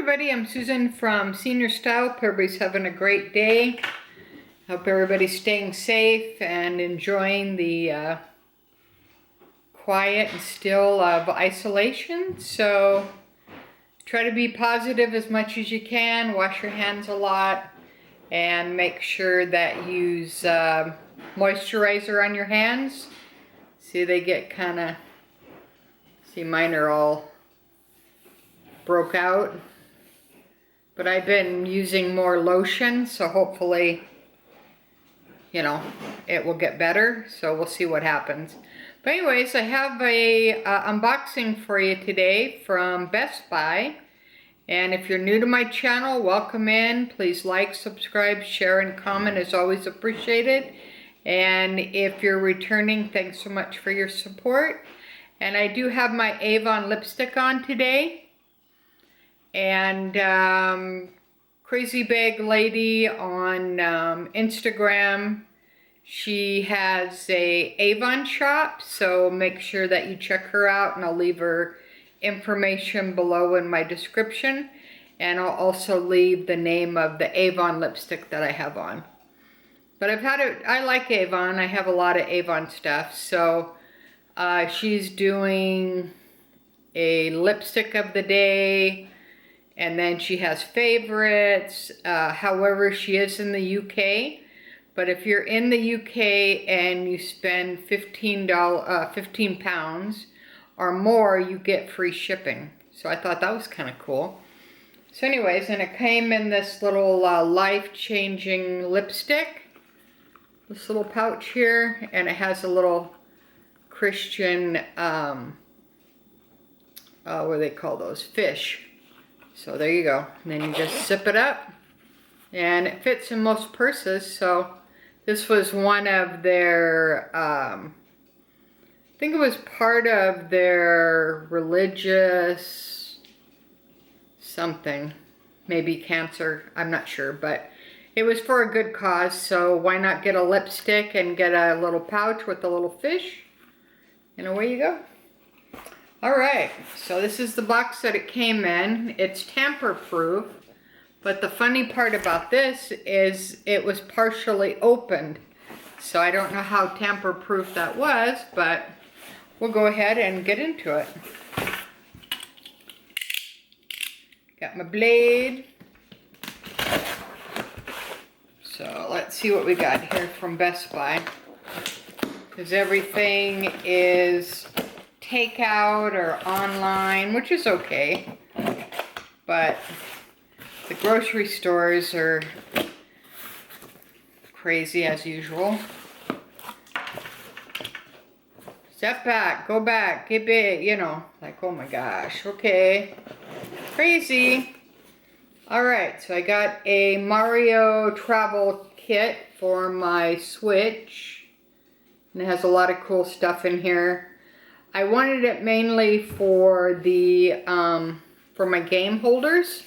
everybody, I'm Susan from Srstyle. Hope everybody's having a great day. Hope everybody's staying safe and enjoying the quiet and still of isolation. So try to be positive as much as you can, wash your hands a lot, and make sure that you use moisturizer on your hands. See, they get kind of, see, mine are all broke out, but I've been using more lotion, so hopefully, you know, it will get better. So we'll see what happens. But anyways, I have a unboxing for you today from Best Buy. And if you're new to my channel, welcome in. Please like, subscribe, share, and comment is always appreciated. And if you're returning, thanks so much for your support. And I do have my Avon lipstick on today. And Mrscrazybaglady on Instagram, she has a Avon shop, so make sure that you check her out, and I'll leave her information below in my description, and I'll also leave the name of the Avon lipstick that I have on. But I've had it, I like Avon, I have a lot of Avon stuff, so she's doing a lipstick of the day, and then she has favorites. However, she is in the UK. But if you're in the UK and you spend 15 pounds or more, you get free shipping. So I thought that was kind of cool. So anyways, and it came in this little life-changing lipstick. This little pouch here. And it has a little Christian, what do they call those? Fish. So there you go. And then you just zip it up. And it fits in most purses. So this was one of their, I think it was part of their religious something. Maybe cancer. I'm not sure. But it was for a good cause. So why not get a lipstick and get a little pouch with a little fish? And away you go. Alright, so this is the box that it came in. It's tamper-proof, but the funny part about this is it was partially opened. So I don't know how tamper-proof that was, but we'll go ahead and get into it. Got my blade. So let's see what we got here from Best Buy. Because everything is takeout or online, which is okay, but the grocery stores are crazy as usual. Step back, go back, get big, you know, like, oh my gosh, okay, crazy. Alright, so I got a Mario travel kit for my Switch, and it has a lot of cool stuff in here. I wanted it mainly for the for my game holders,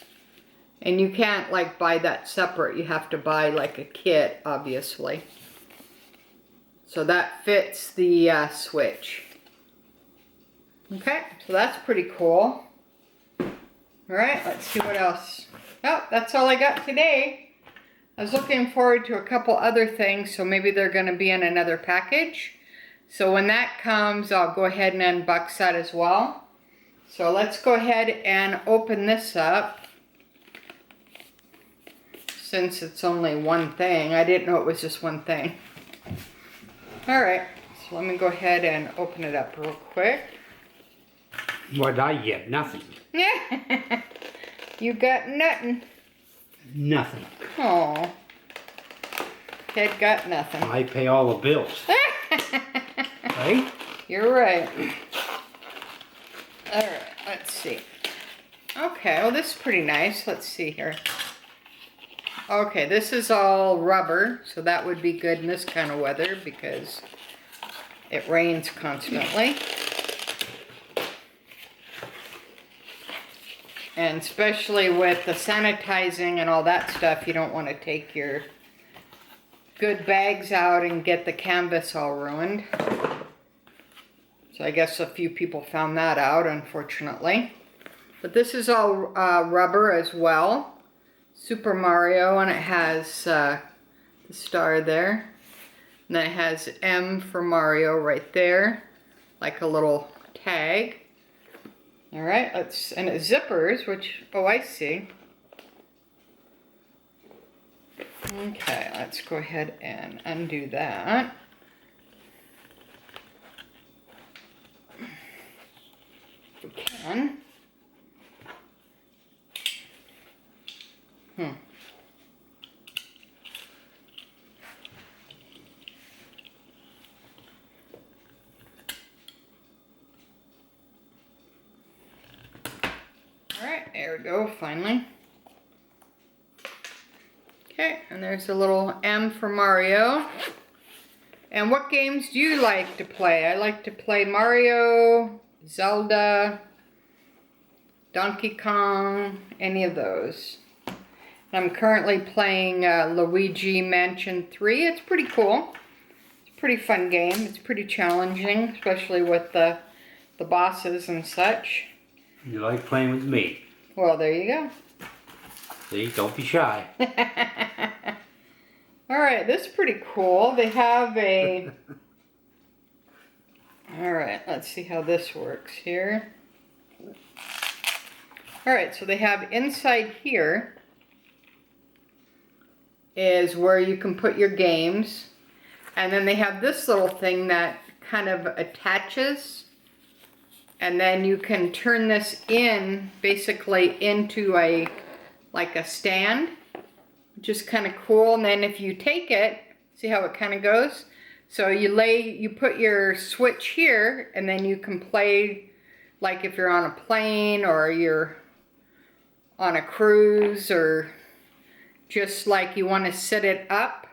and you can't like buy that separate. You have to buy like a kit, obviously. So that fits the Switch. Okay, so that's pretty cool. All right, let's see what else. Oh, that's all I got today. I was looking forward to a couple other things, so maybe they're going to be in another package. So when that comes, I'll go ahead and unbox that as well. So let's go ahead and open this up. Since it's only one thing. I didn't know it was just one thing. Alright, so let me go ahead and open it up real quick. What I get? Nothing. Yeah. You got nothing. Nothing. Oh. Kid got nothing. I pay all the bills. Right? You're right. Alright, let's see. Okay, well this is pretty nice. Let's see here. Okay, this is all rubber, so that would be good in this kind of weather because it rains constantly. And especially with the sanitizing and all that stuff, you don't want to take your good bags out and get the canvas all ruined. So I guess a few people found that out, unfortunately. But this is all rubber as well. Super Mario, and it has the star there. And then it has M for Mario right there, like a little tag. All right, and it zippers, which, oh, I see. Okay, let's go ahead and undo that. If we can. Alright, there we go, finally. Okay, and there's a little M for Mario. And what games do you like to play? I like to play Mario, Zelda, Donkey Kong, any of those. I'm currently playing Luigi Mansion 3. It's pretty cool. It's a pretty fun game. It's pretty challenging, especially with the bosses and such. You like playing with me? Well, there you go. See, don't be shy. Alright, this is pretty cool. They have a... Alright, let's see how this works here. Alright, so they have inside here is where you can put your games. And then they have this little thing that kind of attaches. And then you can turn this in, basically into like a stand, which is kind of cool. And then if you take it, see how it kind of goes? So you put your switch here, and then you can play, like if you're on a plane or you're on a cruise, or just like you want to set it up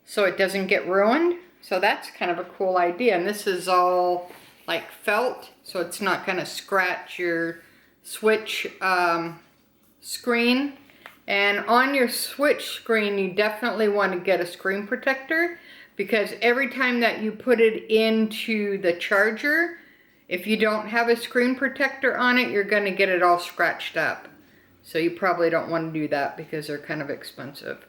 so it doesn't get ruined. So that's kind of a cool idea. And this is all like felt, so it's not going to scratch your switch screen. And on your switch screen, you definitely want to get a screen protector, because every time that you put it into the charger, if you don't have a screen protector on it, you're going to get it all scratched up. So you probably don't want to do that because they're kind of expensive.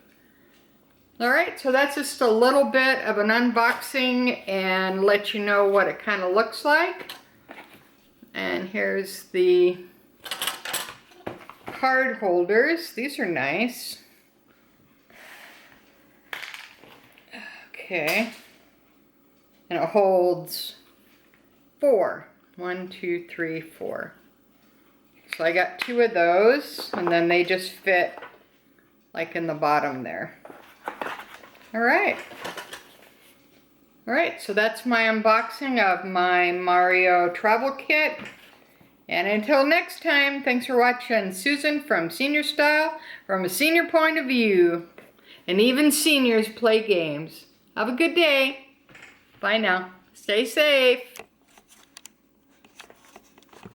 Alright, so that's just a little bit of an unboxing and let you know what it kind of looks like. And here's the card holders. These are nice. Okay. And it holds 4. 1, 2, 3, 4. So I got 2 of those, and then they just fit like in the bottom there. Alright. Alright, so that's my unboxing of my Mario travel kit. And until next time, thanks for watching Susan from Srstyle, from a senior point of view. And even seniors play games. Have a good day. Bye now. Stay safe.